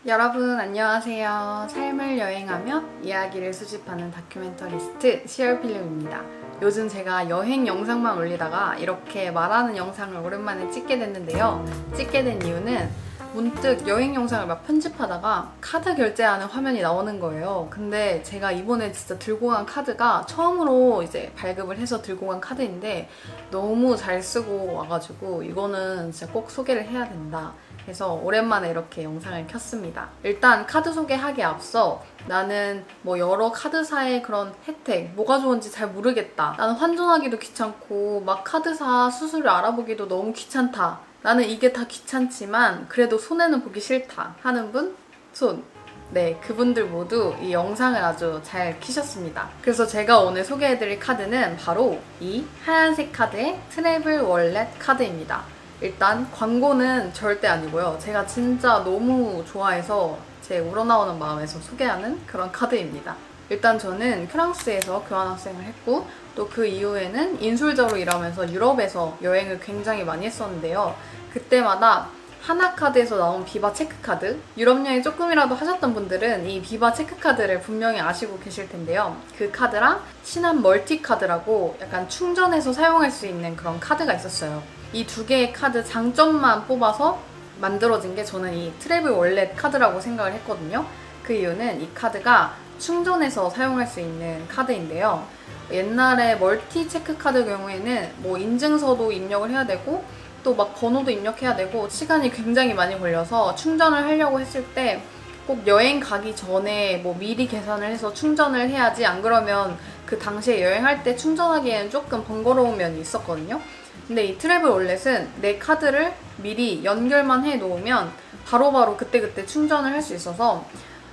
여러분 안녕하세요. 삶을 여행하며 이야기를 수집하는 다큐멘터리스트 시얼필름입니다. 요즘 제가 여행 영상만 올리다가 이렇게 말하는 영상을 오랜만에 찍게 됐는데요. 찍게 된 이유는 문득 여행 영상을 막 편집하다가 카드 결제하는 화면이 나오는 거예요. 근데 제가 이번에 진짜 들고 간 카드가 처음으로 이제 발급을 해서 들고 간 카드인데 너무 잘 쓰고 와가지고 이거는 진짜 꼭 소개를 해야 된다. 그래서 오랜만에 이렇게 영상을 켰습니다. 일단 카드 소개하기에 앞서 나는 뭐 여러 카드사의 그런 혜택, 뭐가 좋은지 잘 모르겠다. 나는 환전하기도 귀찮고 막 카드사 수수료 알아보기도 너무 귀찮다. 나는 이게 다 귀찮지만 그래도 손해는 보기 싫다 하는 분? 손. 네, 그분들 모두 이 영상을 아주 잘 키셨습니다. 그래서 제가 오늘 소개해드릴 카드는 바로 이 하얀색 카드의 트래블 월렛 카드입니다. 일단 광고는 절대 아니고요. 제가 진짜 너무 좋아해서 제 우러나오는 마음에서 소개하는 그런 카드입니다. 일단 저는 프랑스에서 교환학생을 했고 또 그 이후에는 인솔자로 일하면서 유럽에서 여행을 굉장히 많이 했었는데요. 그때마다 하나카드에서 나온 비바 체크카드, 유럽 여행 조금이라도 하셨던 분들은 이 비바 체크카드를 분명히 아시고 계실 텐데요. 그 카드랑 신한 멀티카드라고 약간 충전해서 사용할 수 있는 그런 카드가 있었어요. 이 두 개의 카드 장점만 뽑아서 만들어진 게 저는 이 트래블 월렛 카드라고 생각을 했거든요. 그 이유는 이 카드가 충전해서 사용할 수 있는 카드인데요. 옛날에 멀티 체크 카드 경우에는 뭐 인증서도 입력을 해야 되고 또 막 번호도 입력해야 되고 시간이 굉장히 많이 걸려서 충전을 하려고 했을 때 꼭 여행 가기 전에 뭐 미리 계산을 해서 충전을 해야지, 안 그러면 그 당시에 여행할 때 충전하기에는 조금 번거로운 면이 있었거든요. 근데 이 트래블 월렛은 내 카드를 미리 연결만 해 놓으면 바로바로 그때그때 충전을 할 수 있어서,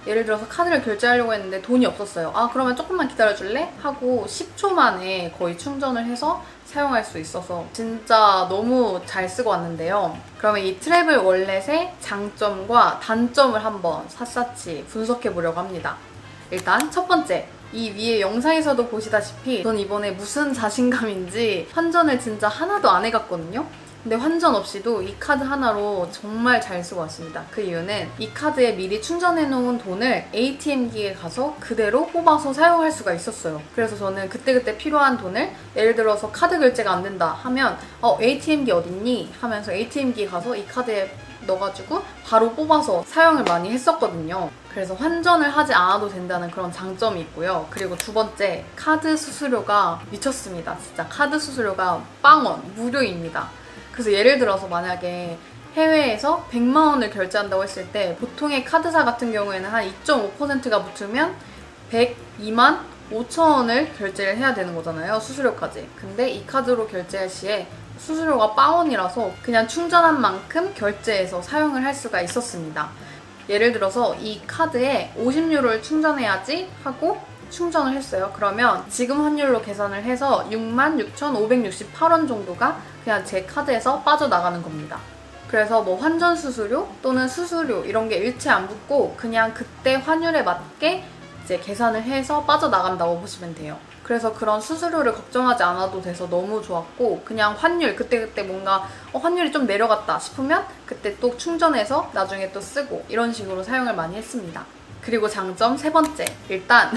예를 들어서 카드를 결제하려고 했는데 돈이 없었어요. 아, 그러면 조금만 기다려줄래? 하고 10초 만에 거의 충전을 해서 사용할 수 있어서 진짜 너무 잘 쓰고 왔는데요. 그러면 이 트래블 월렛의 장점과 단점을 한번 샅샅이 분석해 보려고 합니다. 일단 첫 번째, 이 위에 영상에서도 보시다시피 전 이번에 무슨 자신감인지 환전을 진짜 하나도 안 해갔거든요. 근데 환전 없이도 이 카드 하나로 정말 잘 쓰고 왔습니다. 그 이유는 이 카드에 미리 충전해놓은 돈을 ATM기에 가서 그대로 뽑아서 사용할 수가 있었어요. 그래서 저는 그때그때 필요한 돈을, 예를 들어서 카드 결제가 안 된다 하면 ATM기 어딨니? 하면서 ATM기에 가서 이 카드에 넣어가지고 바로 뽑아서 사용을 많이 했었거든요. 그래서 환전을 하지 않아도 된다는 그런 장점이 있고요. 그리고 두 번째, 카드 수수료가 미쳤습니다. 진짜 카드 수수료가 빵원, 무료입니다. 그래서 예를 들어서 만약에 해외에서 100만 원을 결제한다고 했을 때 보통의 카드사 같은 경우에는 한 2.5%가 붙으면 102만 5천 원을 결제를 해야 되는 거잖아요. 수수료까지. 근데 이 카드로 결제할 시에 수수료가 빵원이라서 그냥 충전한 만큼 결제해서 사용을 할 수가 있었습니다. 예를 들어서 이 카드에 50유로를 충전해야지 하고 충전을 했어요. 그러면 지금 환율로 계산을 해서 66,568원 정도가 그냥 제 카드에서 빠져나가는 겁니다. 그래서 뭐 환전 수수료 또는 수수료 이런 게 일체 안 붙고 그냥 그때 환율에 맞게 이제 계산을 해서 빠져나간다고 보시면 돼요. 그래서 그런 수수료를 걱정하지 않아도 돼서 너무 좋았고, 그냥 환율 그때그때 뭔가 환율이 좀 내려갔다 싶으면 그때 또 충전해서 나중에 또 쓰고 이런 식으로 사용을 많이 했습니다. 그리고 장점 세 번째, 일단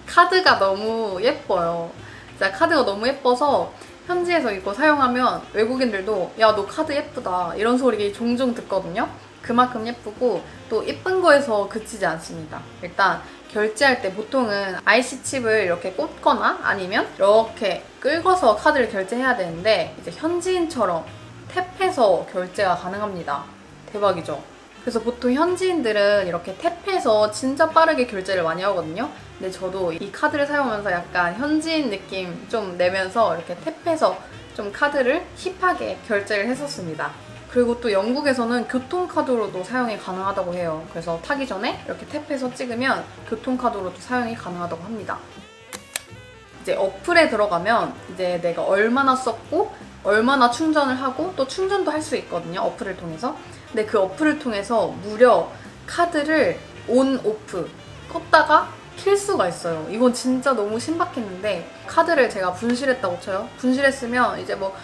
카드가 너무 예뻐요. 진짜 카드가 너무 예뻐서 현지에서 이거 사용하면 외국인들도 야, 너 카드 예쁘다 이런 소리 종종 듣거든요. 그만큼 예쁘고 또 예쁜 거에서 그치지 않습니다. 일단 결제할 때 보통은 IC칩을 이렇게 꽂거나 아니면 이렇게 긁어서 카드를 결제해야 되는데 이제 현지인처럼 탭해서 결제가 가능합니다. 대박이죠? 그래서 보통 현지인들은 이렇게 탭해서 진짜 빠르게 결제를 많이 하거든요. 근데 저도 이 카드를 사용하면서 약간 현지인 느낌 좀 내면서 이렇게 탭해서 좀 카드를 힙하게 결제를 했었습니다. 그리고 또 영국에서는 교통카드로도 사용이 가능하다고 해요. 그래서 타기 전에 이렇게 탭해서 찍으면 교통카드로도 사용이 가능하다고 합니다. 이제 어플에 들어가면 이제 내가 얼마나 썼고 얼마나 충전을 하고 또 충전도 할 수 있거든요. 어플을 통해서. 근데 그 어플을 통해서 무려 카드를 온, 오프, 껐다가 킬 수가 있어요. 이건 진짜 너무 신박했는데, 카드를 제가 분실했다고 쳐요. 분실했으면 이제 뭐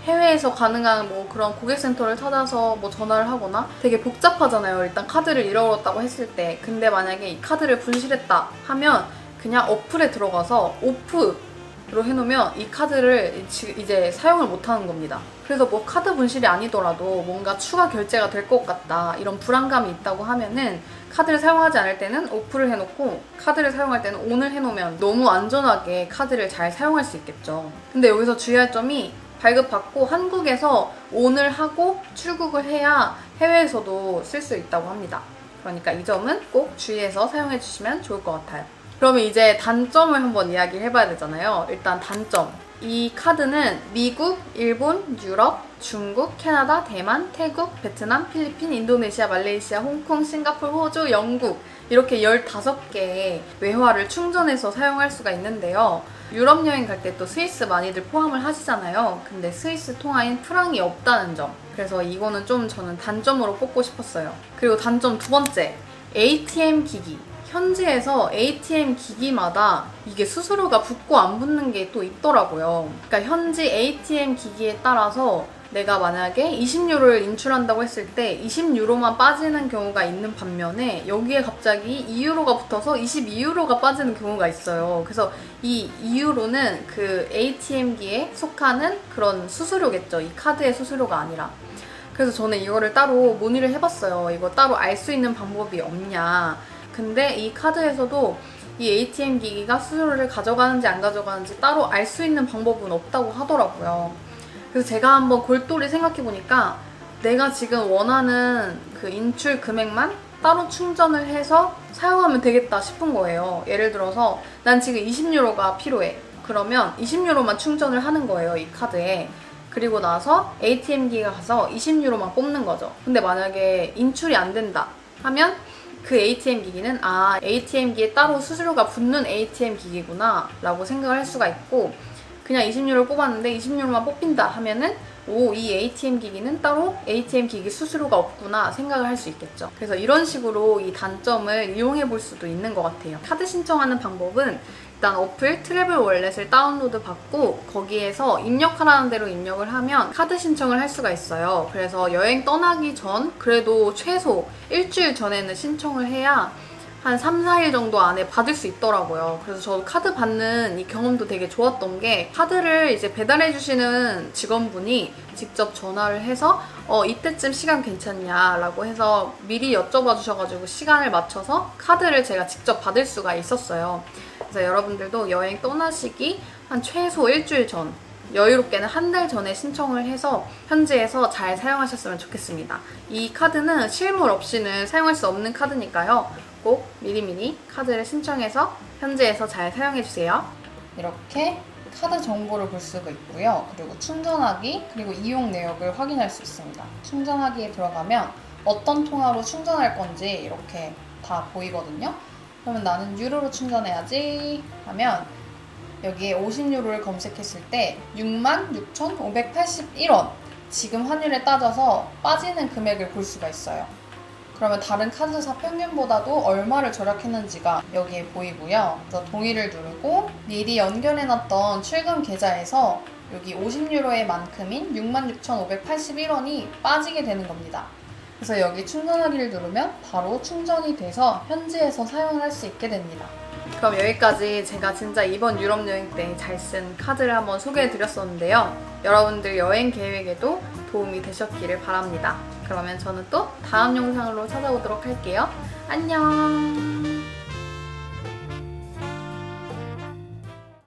해외에서 가능한 뭐 그런 고객센터를 찾아서 뭐 전화를 하거나 되게 복잡하잖아요. 일단 카드를 잃어버렸다고 했을 때. 근데 만약에 이 카드를 분실했다 하면 그냥 어플에 들어가서 오프로 해놓으면 이 카드를 이제 사용을 못하는 겁니다. 그래서 뭐 카드 분실이 아니더라도 뭔가 추가 결제가 될 것 같다 이런 불안감이 있다고 하면은 카드를 사용하지 않을 때는 오프를 해놓고 카드를 사용할 때는 온을 해놓으면 너무 안전하게 카드를 잘 사용할 수 있겠죠. 근데 여기서 주의할 점이 발급받고 한국에서 온을 하고 출국을 해야 해외에서도 쓸 수 있다고 합니다. 그러니까 이 점은 꼭 주의해서 사용해 주시면 좋을 것 같아요. 그러면 이제 단점을 한번 이야기를 해봐야 되잖아요. 일단 단점. 이 카드는 미국, 일본, 유럽, 중국, 캐나다, 대만, 태국, 베트남, 필리핀, 인도네시아, 말레이시아, 홍콩, 싱가포르, 호주, 영국 이렇게 15개의 외화를 충전해서 사용할 수가 있는데요. 유럽 여행 갈 때 또 스위스 많이들 포함을 하시잖아요. 근데 스위스 통화인 프랑이 없다는 점. 그래서 이거는 좀 저는 단점으로 꼽고 싶었어요. 그리고 단점 두 번째, ATM 기기. 현지에서 ATM 기기마다 이게 수수료가 붙고 안 붙는 게 또 있더라고요. 그러니까 현지 ATM 기기에 따라서 내가 만약에 20유로를 인출한다고 했을 때 20유로만 빠지는 경우가 있는 반면에 여기에 갑자기 2유로가 붙어서 22유로가 빠지는 경우가 있어요. 그래서 이 2유로는 그 ATM기에 속하는 그런 수수료겠죠. 이 카드의 수수료가 아니라. 그래서 저는 이거를 따로 문의를 해봤어요. 이거 따로 알 수 있는 방법이 없냐. 근데 이 카드에서도 이 ATM 기기가 수수료를 가져가는지 안 가져가는지 따로 알 수 있는 방법은 없다고 하더라고요. 그래서 제가 한번 골똘히 생각해보니까 내가 지금 원하는 그 인출 금액만 따로 충전을 해서 사용하면 되겠다 싶은 거예요. 예를 들어서 난 지금 20유로가 필요해. 그러면 20유로만 충전을 하는 거예요, 이 카드에. 그리고 나서 ATM기가 가서 20유로만 뽑는 거죠. 근데 만약에 인출이 안 된다 하면 그 ATM 기기는 ATM기에 따로 수수료가 붙는 ATM 기기구나 라고 생각을 할 수가 있고, 그냥 20유로를 뽑았는데 20유로만 뽑힌다 하면은 이 ATM 기기는 따로 ATM 기기 수수료가 없구나 생각을 할 수 있겠죠. 그래서 이런 식으로 이 단점을 이용해 볼 수도 있는 것 같아요. 카드 신청하는 방법은 일단 어플 트래블 월렛을 다운로드 받고 거기에서 입력하라는 대로 입력을 하면 카드 신청을 할 수가 있어요. 그래서 여행 떠나기 전 그래도 최소 일주일 전에는 신청을 해야 한 3, 4일 정도 안에 받을 수 있더라고요. 그래서 저도 카드 받는 이 경험도 되게 좋았던 게, 카드를 이제 배달해주시는 직원분이 직접 전화를 해서 이때쯤 시간 괜찮냐라고 해서 미리 여쭤봐 주셔가지고 시간을 맞춰서 카드를 제가 직접 받을 수가 있었어요. 그래서 여러분들도 여행 떠나시기 한 최소 일주일 전, 여유롭게는 한 달 전에 신청을 해서 현지에서 잘 사용하셨으면 좋겠습니다. 이 카드는 실물 없이는 사용할 수 없는 카드니까요. 꼭 미리미리 카드를 신청해서 현지에서 잘 사용해주세요. 이렇게 카드 정보를 볼 수가 있고요. 그리고 충전하기, 그리고 이용 내역을 확인할 수 있습니다. 충전하기에 들어가면 어떤 통화로 충전할 건지 이렇게 다 보이거든요. 그러면 나는 유로로 충전해야지 하면 여기에 50유로를 검색했을 때 66,581원, 지금 환율에 따져서 빠지는 금액을 볼 수가 있어요. 그러면 다른 카드사 평균보다도 얼마를 절약했는지가 여기에 보이고요. 그래서 동의를 누르고 미리 연결해놨던 출금 계좌에서 여기 50유로의 만큼인 66,581원이 빠지게 되는 겁니다. 그래서 여기 충전하기를 누르면 바로 충전이 돼서 현지에서 사용을 할 수 있게 됩니다. 그럼 여기까지 제가 진짜 이번 유럽 여행 때 잘 쓴 카드를 한번 소개해드렸었는데요. 여러분들 여행 계획에도 도움이 되셨기를 바랍니다. 그러면 저는 또 다음 영상으로 찾아오도록 할게요. 안녕!